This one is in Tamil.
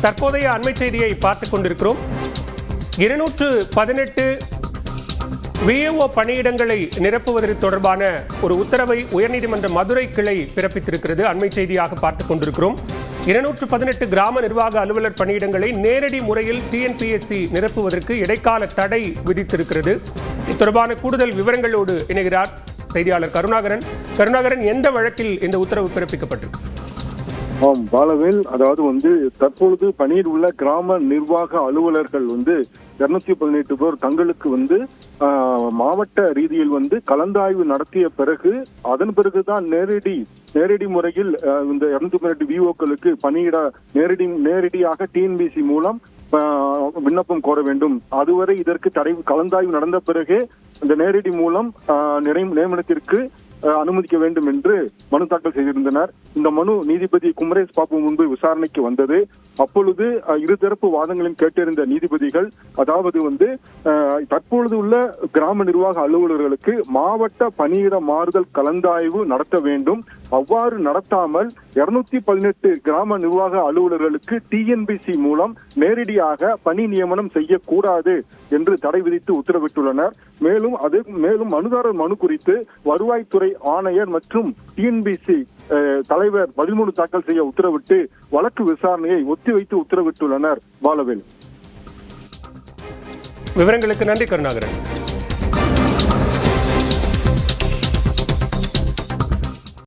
தற்போதைய அண்மை செய்தியை பார்த்துக் கொண்டிருக்கிறோம். 218 விஏஓ பணியிடங்களை நிரப்புவதற்கு தொடர்பான ஒரு உத்தரவை உயர்நீதிமன்ற மதுரை கிளை பிறப்பித்திருக்கிறது. அண்மை செய்தியாக பார்த்துக் கொண்டிருக்கிறோம். 218 கிராம நிர்வாக அலுவலர் பணியிடங்களை நேரடி முறையில் டிஎன்பிஎஸ்சி நிரப்புவதற்கு இடைக்கால தடை விதித்திருக்கிறது. இது தொடர்பான கூடுதல் விவரங்களோடு இணைகிறார் செய்தியாளர் கருணாகரன். கருணாகரன், எந்த வழக்கில் இந்த உத்தரவு பிறப்பிக்கப்பட்டிருக்கு? பாலவேல், அதாவது தற்பொழுது பணியில் உள்ள கிராம நிர்வாக அலுவலர்கள் 218 பேர் தங்களுக்கு மாவட்ட ரீதியில் கலந்தாய்வு நடத்திய பிறகு அதன் பிறகுதான் நேரடி முறையில் இந்த 218 விஓக்களுக்கு பணியிட நேரடியாக டிஎன்பிசி மூலம் விண்ணப்பம் கோர வேண்டும். அதுவரை இதற்கு கலந்தாய்வு நடந்த பிறகு இந்த நேரடி மூலம் நியமனத்திற்கு அனுமதிக்க வேண்டும் என்று மனு தாக்கல் செய்திருந்தனர். இந்த மனு நீதிபதி குமரேஷ் பாபு முன்பு விசாரணைக்கு வந்தது. அப்பொழுது இருதரப்பு வாதங்களையும் கேட்டிருந்த நீதிபதிகள், அதாவது தற்பொழுது உள்ள கிராம நிர்வாக அலுவலர்களுக்கு மாவட்ட பணியிட மாறுதல் கலந்தாய்வு நடத்த வேண்டும். அவ்வாறு நடத்தாமல் 218 கிராம நிர்வாக அலுவலர்களுக்கு டிஎன்பிசி மூலம் நேரடியாக பணி நியமனம் செய்யக்கூடாது என்று தடை விதித்து உத்தரவிட்டுள்ளனர். மேலும் மனுதாரர் மனு குறித்து வருவாய்த்துறை ஆணையர் மற்றும் டிஎன்பிசி தலைவர் பதில்மனு தாக்கல் செய்ய உத்தரவிட்டு வழக்கு விசாரணையை ஒத்திவைத்து உத்தரவிட்டுள்ளனர். பாலவேல், விவரங்களுக்கு நன்றி கருணாகரன்.